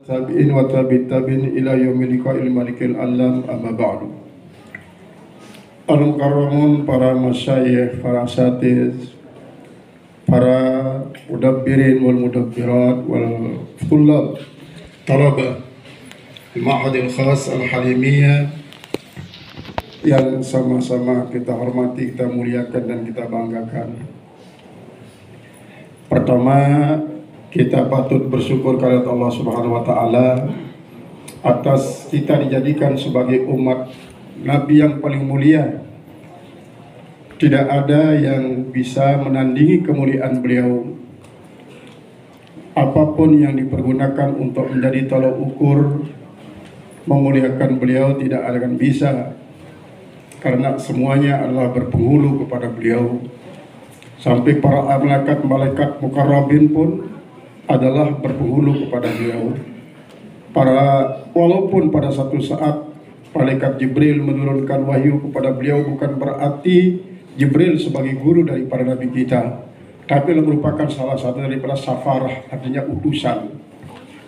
tabi'in wa tabi'in ila yaumil liqa'il malikil alam amma ba'du. Al-mukarramun, para masyayikh, para asatiz, para mudabbirin wal mudabbirat wal thullab talaba al-ma'had al-khas al-halimiyah yang sama-sama kita hormati, kita muliakan dan kita banggakan. Pertama, kita patut bersyukur kepada Allah Subhanahu wa taala atas kita dijadikan sebagai umat Nabi yang paling mulia. Tidak ada yang bisa menandingi kemuliaan beliau. Apapun yang dipergunakan untuk menjadi tolak ukur memuliakan beliau tidak akan bisa, karena semuanya adalah berpenghulu kepada beliau. Sampai para malaikat mukarrabin pun adalah berpenghulu kepada beliau. Walaupun pada satu saat malaikat Jibril menurunkan wahyu kepada beliau, bukan berarti Jibril sebagai guru dari para nabi kita, tapi merupakan salah satu daripada safarah, artinya utusan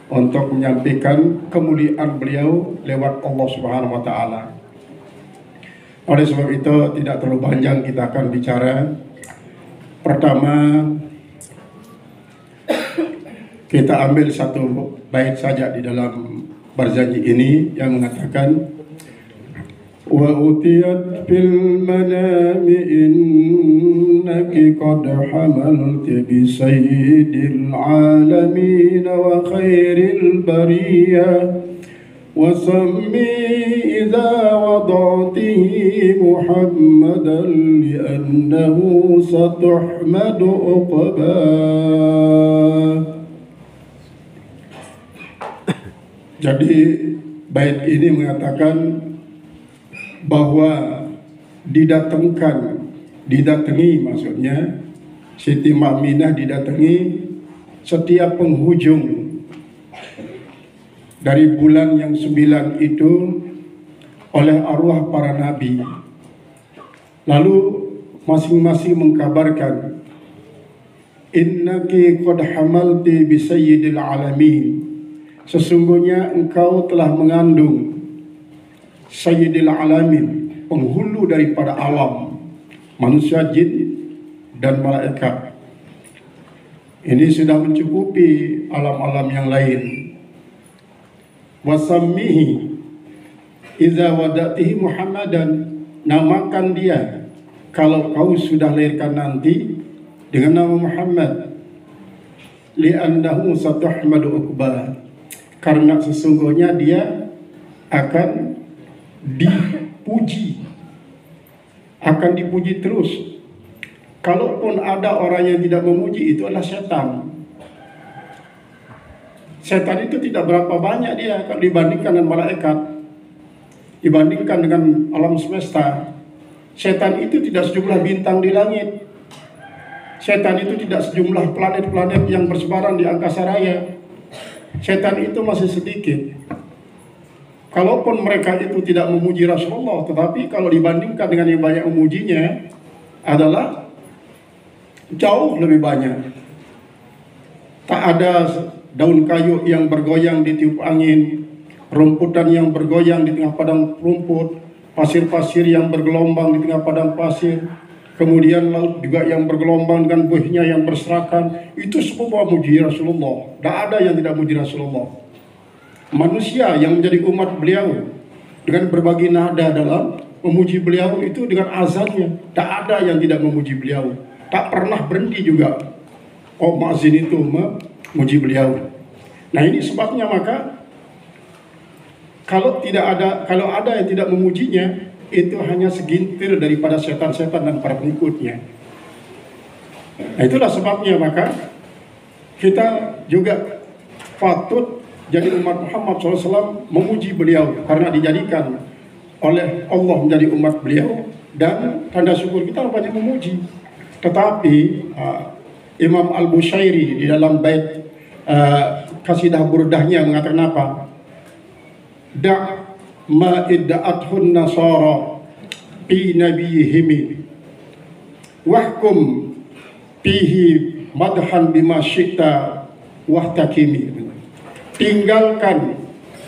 untuk menyampaikan kemuliaan beliau lewat Allah Subhanahu wa taala. Oleh sebab itu tidak terlalu panjang kita akan bicara. Pertama, kita ambil satu bait saja di dalam barzanji ini yang mengatakan wa utiyat fil manami innaki qad hamalti bi sayyidil alamin wa khairil bariyah wa sammi idza wada'tihi muhammadan li'annahu satuhmadu uqbah. Jadi bait ini mengatakan bahwa didatangi maksudnya Siti Ma'minah didatangi setiap penghujung dari bulan yang 9 itu oleh arwah para nabi. Lalu masing-masing mengkabarkan innaki qad hamalti bi sayyidil alamin, sesungguhnya engkau telah mengandung Sayyidil Alamin, penghulu daripada alam, manusia, jin, dan malaikat. Ini sudah mencukupi alam-alam yang lain. Wasammihi idza wada'tihi Muhammadan, namakan dia kalau kau sudah lahirkan nanti dengan nama Muhammad, li'annahu satuhmadu uqbah, karena sesungguhnya dia akan dipuji, terus. Kalaupun ada orang yang tidak memuji, itu adalah setan. Setan itu tidak berapa banyak dia kalau dibandingkan dengan malaikat, dibandingkan dengan alam semesta. Setan itu tidak sejumlah bintang di langit. Setan itu tidak sejumlah planet-planet yang bersebaran di angkasa raya. Setan itu masih sedikit. Kalaupun mereka itu tidak memuji Rasulullah, tetapi kalau dibandingkan dengan yang banyak memujinya adalah jauh lebih banyak. Tak ada daun kayu yang bergoyang di tiup angin, rumputan yang bergoyang di tengah padang rumput, pasir-pasir yang bergelombang di tengah padang pasir, kemudian laut juga yang bergelombang dengan buihnya yang berserakan. Itu semua memuji Rasulullah. Tak ada yang tidak memuji Rasulullah. Manusia yang menjadi umat beliau dengan berbagai nada dalam memuji beliau itu dengan azannya, tak ada yang tidak memuji beliau. Tak pernah berhenti juga muazzin itu memuji beliau. Nah, ini sebabnya maka kalau ada yang tidak memujinya, itu hanya segintir daripada setan-setan dan para pengikutnya. Nah, itulah sebabnya maka kita juga patut jadi umat Muhammad SAW memuji beliau, karena dijadikan oleh Allah menjadi umat beliau, dan tanda syukur kita banyak memuji. Tetapi Imam Al-Bushairi di dalam bait kasidah burdahnya mengatakan apa? Da' ma idda'athun nasara fi nabiyihim wahkum fihi madhan bima syi'ta wahtakimi. tinggalkan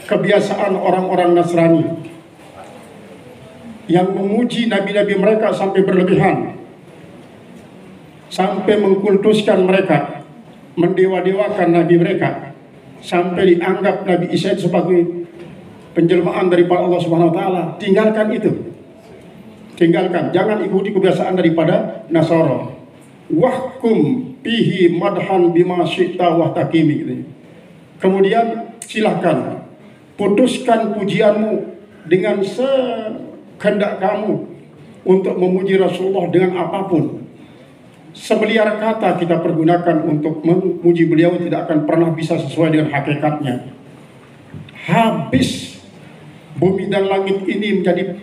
kebiasaan orang-orang Nasrani yang memuji nabi-nabi mereka sampai berlebihan, sampai mengkultuskan mereka, mendewa-dewakan nabi mereka, sampai dianggap Nabi Isa sebagai penjelmaan daripada Allah Subhanahu wa taala. Tinggalkan itu. Tinggalkan, jangan ikuti kebiasaan daripada Nasara. Wahkum fihi madhan bima syi'ta wahtaqimi. Kemudian silahkan putuskan pujianmu dengan sekehendak kamu untuk memuji Rasulullah dengan apapun. Semeliar kata kita pergunakan untuk memuji beliau tidak akan pernah bisa sesuai dengan hakikatnya. Habis bumi dan langit ini menjadi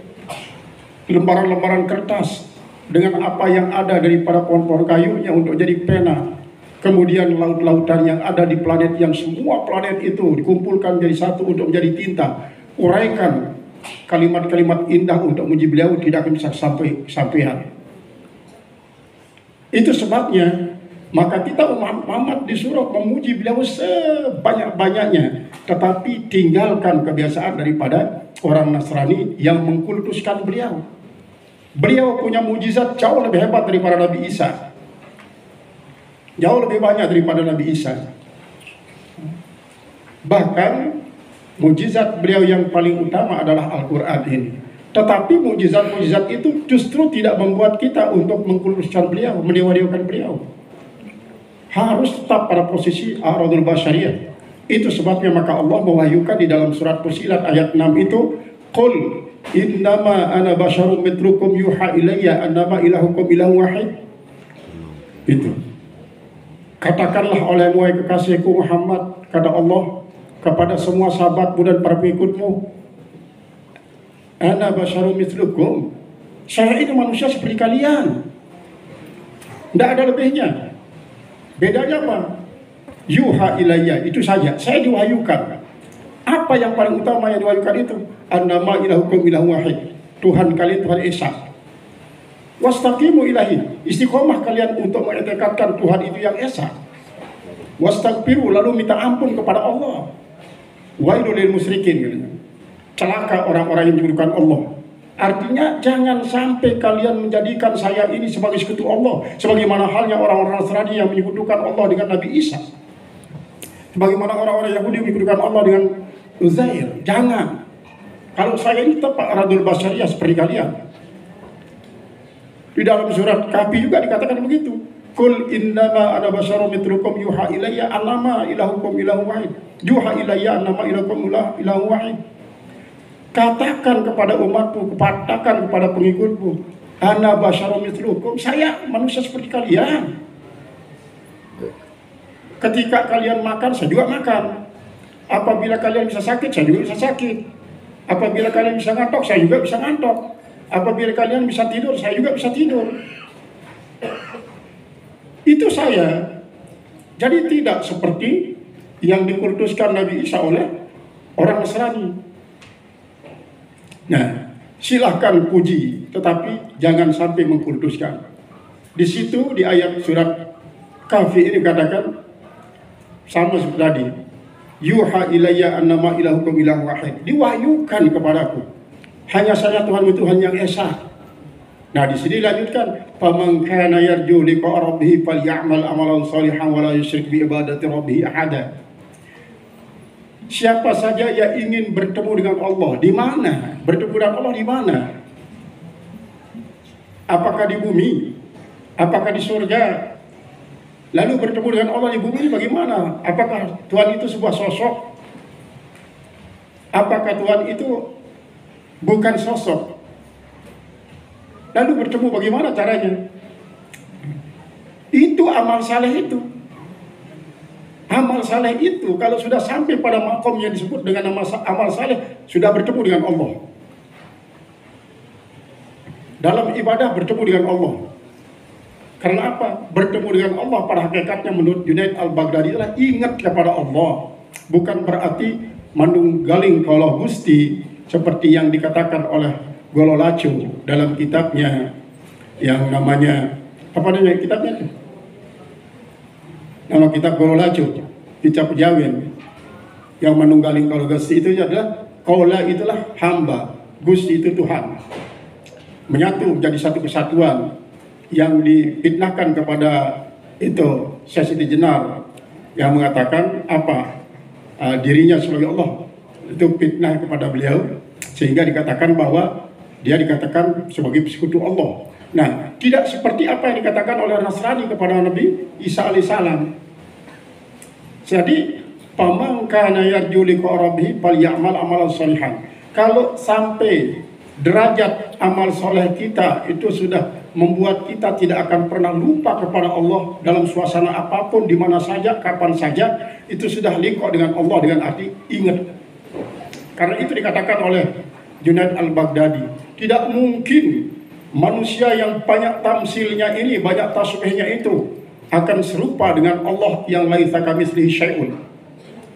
lembaran-lembaran kertas dengan apa yang ada daripada pohon-pohon kayunya untuk jadi pena. Kemudian laut-lautan yang ada di planet, yang semua planet itu dikumpulkan jadi satu untuk menjadi tinta. Uraikan kalimat-kalimat indah untuk memuji beliau tidak akan bisa sampai. Itu sebabnya maka kita umat Muhammad disuruh memuji beliau sebanyak-banyaknya, tetapi tinggalkan kebiasaan daripada orang Nasrani yang mengkultuskan beliau. Beliau punya mujizat jauh lebih hebat daripada Nabi Isa, jauh lebih banyak daripada Nabi Isa. Bahkan mujizat beliau yang paling utama adalah Al-Quran ini. Tetapi mujizat-mujizat itu justru tidak membuat kita untuk mengkultuskan beliau, mendewa-dewakan beliau. Harus tetap pada posisi a'radul basyariyah. Itu sebabnya maka Allah mewahyukan di dalam surat Fussilat ayat 6 itu, Qul innama ana basyarum mitlukum yuha ilayya annama ilahukum ilahu wahid. Itu. Katakanlah oleh wahai kekasihku Muhammad, kata Allah kepada semua sahabatmu dan para pengikutmu, ana basyarum mitlukum, saya ini manusia seperti kalian, tidak ada lebihnya. Bedanya apa? Yuha ilayya, itu saja, saya diwahyukan. Apa yang paling utama yang diwahyukan itu? Annama ilahukum ilahu wahid, Tuhan kalian Tuhan Esa. Wastaqimu ilahi, istiqomah kalian untuk mengetekadkan Tuhan itu yang Esa. Wastaghfiru, lalu minta ampun kepada Allah. Wailul lil musyrikin, celaka orang-orang yang menyekutukan Allah. Artinya jangan sampai kalian menjadikan saya ini sebagai sekutu Allah, sebagaimana halnya orang-orang Nasrani yang menyekutukan Allah dengan Nabi Isa, sebagaimana orang-orang Yahudi menyekutukan Allah dengan Uzair. Jangan. Kalau saya ini tepat radul basyariyah seperti kalian. Di dalam surat Kahfi juga dikatakan begitu. Qul innama ana basyarum mitlukum yuha ilayya annama ilahukum ilahu wahid. Yuha ilayya annama ilahukum ilahu wahid. Katakan kepada umatku, katakan kepada pengikutku, ana basyarum mitlukum, saya manusia seperti kalian. Ketika kalian makan, saya juga makan. Apabila kalian bisa sakit, saya juga bisa sakit. Apabila kalian bisa ngantuk, saya juga bisa ngantuk. Apabila kalian bisa tidur, saya juga bisa tidur. Itu saya. Jadi tidak seperti yang dikultuskan Nabi Isa oleh orang Nasrani. Nah, silahkan puji, tetapi jangan sampai mengkultuskan. Di situ di ayat surat Kahfi ini katakan sama seperti tadi. Yuha ilayya annama ilahukum ilahu wahid. Diwahyukan kepadaku, hanya saya Tuhan itu Tuhan yang Esa. Nah, di sini lanjutkan, faman kana yarju liqa rabbih falyamal amalan shalihan wa la yusyrik bi ibadati rabbih ahada. Siapa saja yang ingin bertemu dengan Allah, di mana? Bertemu dengan Allah di mana? Apakah di bumi? Apakah di surga? Lalu bertemu dengan Allah di bumi bagaimana? Apakah Tuhan itu sebuah sosok? Apakah Tuhan itu bukan sosok? Lalu bertemu bagaimana caranya? Itu amal saleh itu. Amal saleh itu kalau sudah sampai pada makom yang disebut dengan amal saleh, sudah bertemu dengan Allah. Dalam ibadah bertemu dengan Allah. Karena apa? Bertemu dengan Allah pada hakikatnya menurut Junaid al-Baghdadi adalah ingat kepada Allah. Bukan berarti manunggaling kalau Gusti seperti yang dikatakan oleh Gololaco dalam kitabnya yang namanya apa namanya kitabnya itu? Nama kitab Gololaco, kitab Jawin, yang manunggaling kalau Gusti itu adalah Qaula itulah hamba, Gusti itu Tuhan. Menyatu menjadi satu kesatuan. Yang difitnahkan kepada itu Syekh Siti Jenar yang mengatakan apa dirinya sebagai Allah, itu fitnah kepada beliau, sehingga dikatakan bahwa dia dikatakan sebagai sekutu Allah. Nah, tidak seperti apa yang dikatakan oleh Nasrani kepada Nabi Isa alaihissalam. Jadi paman kana yarju liqa rabbih falyamal amalan sholihan. Kalau sampai derajat amal soleh kita itu sudah membuat kita tidak akan pernah lupa kepada Allah dalam suasana apapun, di mana saja, kapan saja, itu sudah liqa dengan Allah dengan arti ingat. Karena itu dikatakan oleh Junaid al-Baghdadi, tidak mungkin manusia yang banyak tamsilnya ini, banyak tasbihnya itu akan serupa dengan Allah yang laisa kamitslihi syai'un.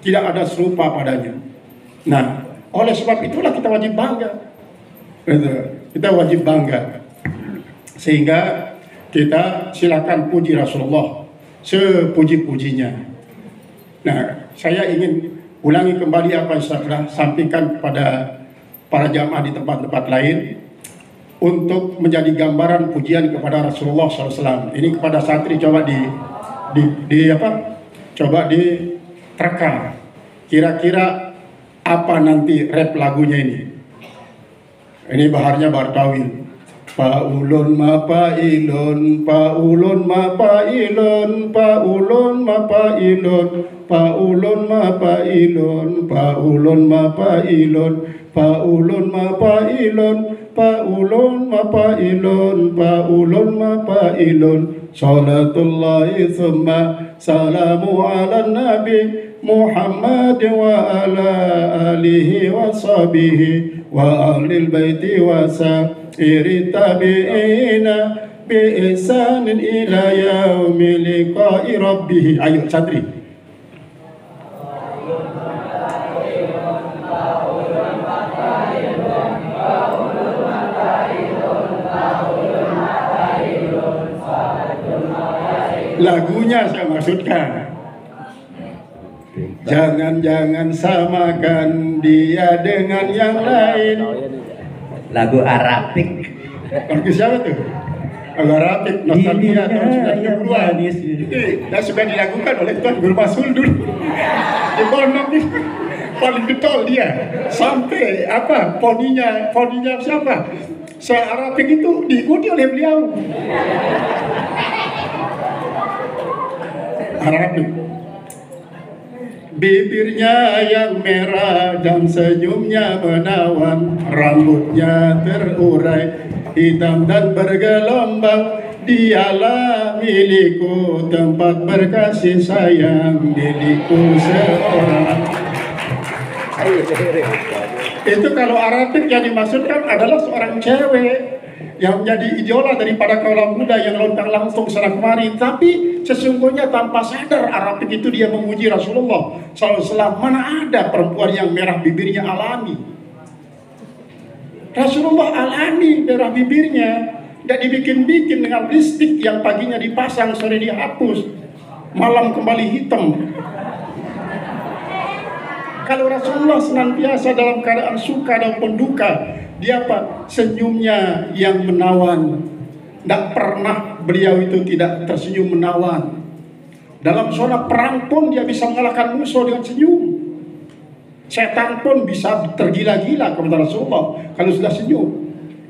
Tidak ada serupa padanya. Nah, oleh sebab itulah kita wajib bangga. Kita wajib bangga. Sehingga kita silakan puji Rasulullah sepuji-pujinya. Nah, saya ingin ulangi kembali apa yang saya telah sampaikan kepada para jamaah di tempat-tempat lain untuk menjadi gambaran pujian kepada Rasulullah SAW. Ini kepada santri coba coba diterka. Kira-kira apa nanti rap lagunya ini? Ini baharnya bahar tawil. Paulun mapailun, paulun mapailun, paulun mapailun, paulun mapailun, paulun mapailun, paulun mapailun, paulun mapailun, paulun mapailun. Salatullahi thumma salamu ala nabi Muhammad wa ala alihi wa sahbihi wa ahlil baiti wa sa'iri tabi'ina bi ihsanin ila yaumi liqa'i rabbih. Ayo santri. Lagunya saya maksudkan. Jangan-jangan samakan dia dengan yang lain. Lagu Arabik. Lagu siapa tuh? Lagu Arabik, nostalgia tahun 90-an. Dan sudah dilakukan oleh Tuan Guru Masul dulu. Di Pondok itu paling getol dia. Sampai apa? Poninya siapa? Saya Arabik itu diikuti oleh beliau. Arabik. Bibirnya yang merah dan senyumnya menawan, rambutnya terurai hitam dan bergelombang. Dialah milikku, tempat berkasih sayang, milikku seorang. Itu kalau Arabik yang dimaksudkan adalah seorang cewek yang menjadi idola daripada kaula muda yang lontang langsung sana kemari. Tapi sesungguhnya tanpa sadar Arabik itu dia memuji Rasulullah SAW. Mana ada perempuan yang merah bibirnya alami? Rasulullah alami merah bibirnya, tidak dibikin-bikin dengan lipstik yang paginya dipasang, sore dihapus, malam kembali hitam. Kalau Rasulullah senantiasa dalam keadaan suka dan penduka, dia apa? Senyumnya yang menawan. Tidak pernah beliau itu tidak tersenyum menawan. Dalam zona perang pun dia bisa mengalahkan musuh dengan senyum. Setan pun bisa tergila-gila kepada Rasulullah kalau sudah senyum.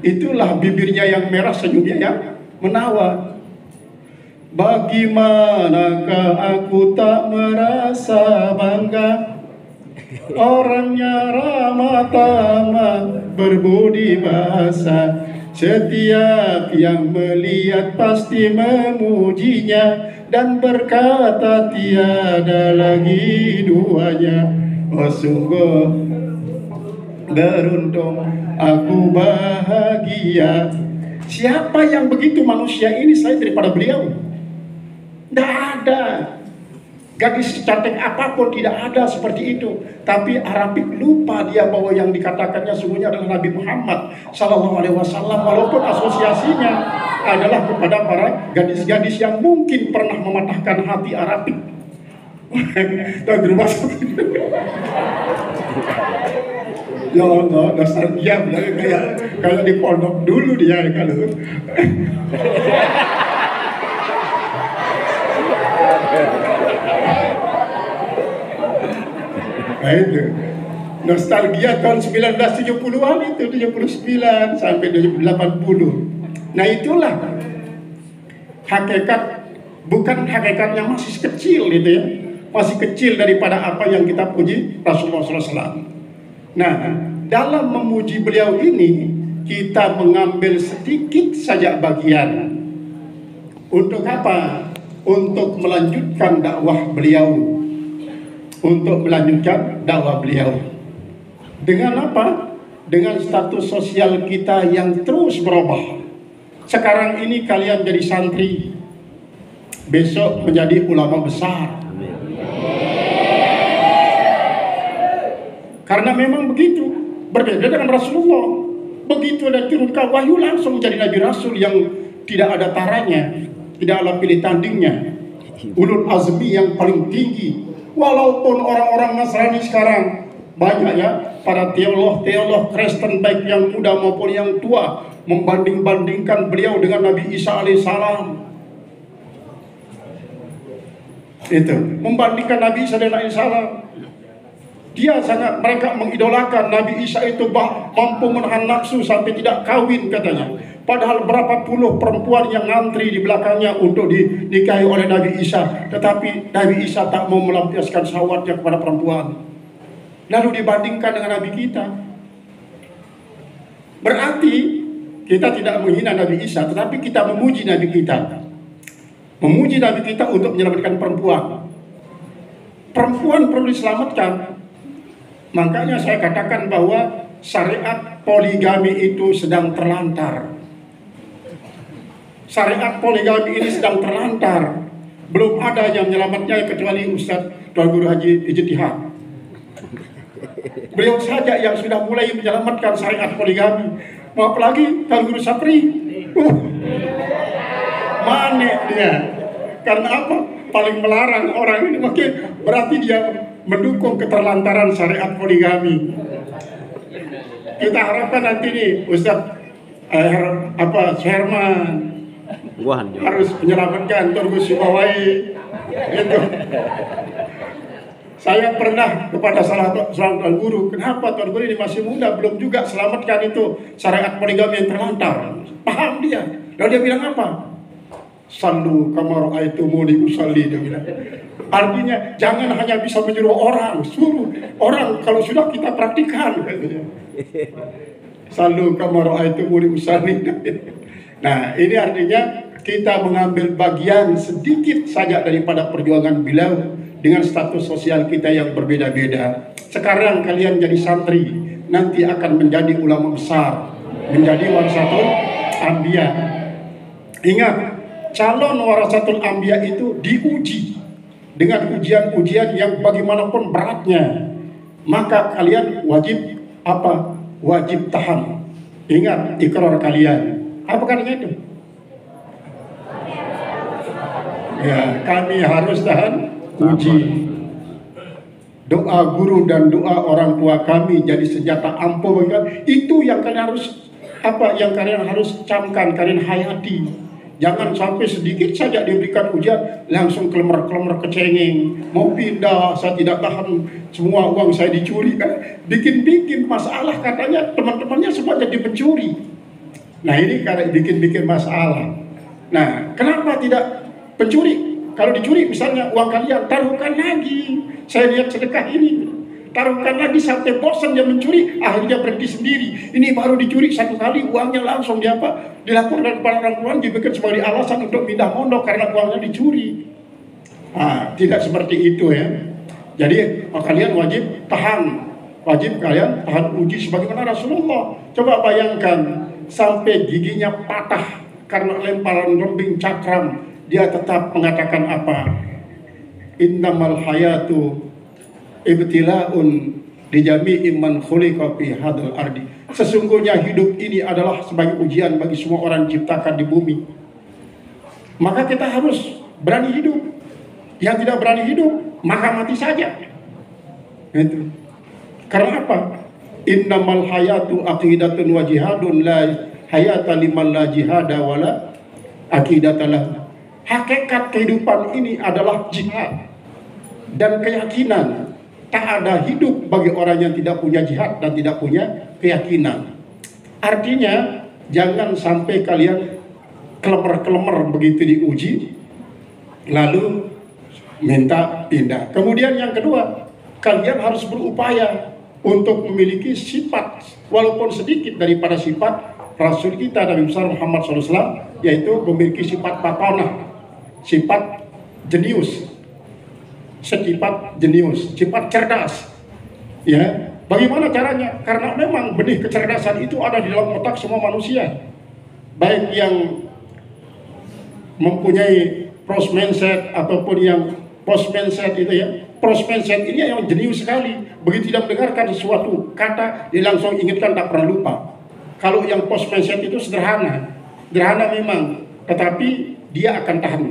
Itulah bibirnya yang merah, senyumnya yang menawan. Bagaimanakah aku tak merasa bangga, orangnya ramah tamah, berbudi bahasa. Setiap yang melihat pasti memujinya dan berkata tiada lagi duanya. Oh sungguh beruntung, aku bahagia. Siapa yang begitu manusia ini selain daripada beliau? Tidak ada. Gadis cantik apapun tidak ada seperti itu. Tapi Arabik lupa dia bahwa yang dikatakannya sungguhnya adalah Nabi Muhammad SAW. Walaupun asosiasinya adalah kepada para gadis-gadis yang mungkin pernah mematahkan hati Arabik. Tuan Guru masuk. Ya Allah, nostalgia kayak di pondok dulu dia kalau. Nah itu nostalgia tahun 1970-an itu 79 sampai 80. Nah itulah hakikat, bukan hakikatnya masih kecil gitu ya, masih kecil daripada apa yang kita puji Rasulullah SAW. Nah dalam memuji beliau ini kita mengambil sedikit saja bagian. Untuk apa? Untuk melanjutkan dakwah beliau. Untuk melanjutkan dakwah beliau. Dengan apa? Dengan status sosial kita yang terus berubah. Sekarang ini kalian jadi santri, besok menjadi ulama besar. Karena memang begitu, berbeda dengan Rasulullah. Begitu ada turunkan wahyu langsung menjadi Nabi Rasul yang tidak ada taranya, tidak ada pilih tandingnya. Ulul azmi yang paling tinggi. Walaupun orang-orang Nasrani sekarang banyak ya, para teolog Kristen baik yang muda maupun yang tua membanding-bandingkan beliau dengan Nabi Isa alaihissalam. Itu membandingkan Nabi Isa dengan alaihissalam. Dia sangat, mereka mengidolakan Nabi Isa itu mampu menahan nafsu sampai tidak kawin katanya. Padahal berapa puluh perempuan yang ngantri di belakangnya untuk dinikahi oleh Nabi Isa, tetapi Nabi Isa tak mau melampiaskan syahwatnya kepada perempuan. Lalu dibandingkan dengan Nabi kita. Berarti kita tidak menghina Nabi Isa, tetapi kita memuji Nabi kita. Memuji Nabi kita untuk menyelamatkan perempuan. Perempuan perlu diselamatkan. Makanya saya katakan bahwa syariat poligami itu sedang terlantar. Syariat poligami ini sedang terlantar. Belum ada yang menyelamatnya kecuali Ustaz Tuan Guru Haji Ijtihad. Beliau saja yang sudah mulai menyelamatkan syariat poligami. Mau apalagi Tuan Guru Sapri. Manek dia. Karena apa? Paling melarang orang ini, makanya berarti dia mendukung keterlantaran syariat poligami. Kita harapkan nanti nih Ustaz Herman harus menyelamatkan Tuan Guru Sibawai. Gitu. Saya pernah kepada salah Tuan Guru, kenapa Tuan Guru ini masih muda belum juga selamatkan itu syariat poligami yang terlantar? Paham dia. Lalu dia bilang apa? Sallu kama ra'aitumuni usalli, dia bilang. Artinya jangan hanya bisa menyuruh orang, suruh orang kalau sudah kita praktikkan katanya. Sallu kama ra'aitumuni usalli. Nah, ini artinya kita mengambil bagian sedikit saja daripada perjuangan beliau dengan status sosial kita yang berbeda-beda. Sekarang kalian jadi santri, nanti akan menjadi ulama besar, menjadi warasatul anbiya. Ingat, calon warasatul anbiya itu diuji dengan ujian-ujian yang bagaimanapun beratnya. Maka kalian wajib apa? Wajib tahan. Ingat ikrar kalian. Apa katanya itu? Ya, kami harus tahan uji. Doa guru dan doa orang tua kami jadi senjata ampuh bagi kami. Itu yang kalian harus yang kalian harus camkan, kalian hayati. Jangan sampai sedikit saja diberikan ujian langsung kelemer-kelemer kecengeng, mau pindah, saya tidak tahan, semua uang saya dicuri kan. Bikin-bikin masalah, katanya teman-temannya semua jadi pencuri. Nah ini karena bikin-bikin masalah. Nah kenapa tidak pencuri? Kalau dicuri misalnya uang kalian, taruhkan lagi. Saya lihat sedekah ini, taruhkan lagi sampai bosan dia mencuri, akhirnya berhenti sendiri. Ini baru dicuri satu kali, uangnya langsung dilaporkan kepada orang tuan, diberikan sebagai alasan untuk pindah mondok karena uangnya dicuri. Nah, tidak seperti itu ya. Jadi kalian wajib tahan, uji sebagaimana Rasulullah. Coba bayangkan sampai giginya patah karena lemparan lembing cakram. Dia tetap mengatakan apa? Innamal hayatu ibtila'un li jami'i man khuliqa fi hadzal ardi. Sesungguhnya hidup ini adalah sebagai ujian bagi semua orang diciptakan di bumi. Maka kita harus berani hidup. Yang tidak berani hidup, maka mati saja. Itu. Karena apa? Innamal hayatu aqidatun wa jihadun, la hayata liman la jihada wala aqidatalah. Hakikat kehidupan ini adalah jihad dan keyakinan. Tak ada hidup bagi orang yang tidak punya jihad dan tidak punya keyakinan. Artinya jangan sampai kalian kelemer-kelemer begitu diuji lalu minta pindah. Kemudian yang kedua, kalian harus berupaya untuk memiliki sifat walaupun sedikit daripada sifat Rasul kita Nabi besar Muhammad SAW, yaitu memiliki sifat patonah, sifat jenius, sifat cerdas. Ya, bagaimana caranya? Karena memang benih kecerdasan itu ada di dalam otak semua manusia, baik yang mempunyai post mindset ataupun yang post mindset itu ya. Post mindset ini yang jenius sekali. Begitu tidak mendengarkan sesuatu kata, dia langsung ingatkan, tak pernah lupa. Kalau yang post mindset itu sederhana memang, tetapi dia akan tahan.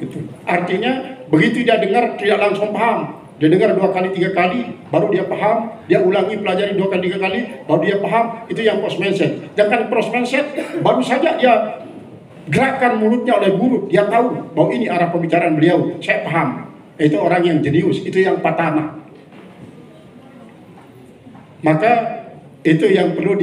Itu artinya begitu dia dengar tidak langsung paham. Dia dengar 2 kali 3 kali baru dia paham, dia ulangi pelajari 2 kali 3 kali baru dia paham. Itu yang post mindset. Jangan post mindset baru saja dia gerakan mulutnya oleh guru, dia tahu bahwa ini arah pembicaraan beliau, saya paham. Itu orang yang jenius, itu yang patanah. Maka itu yang perlu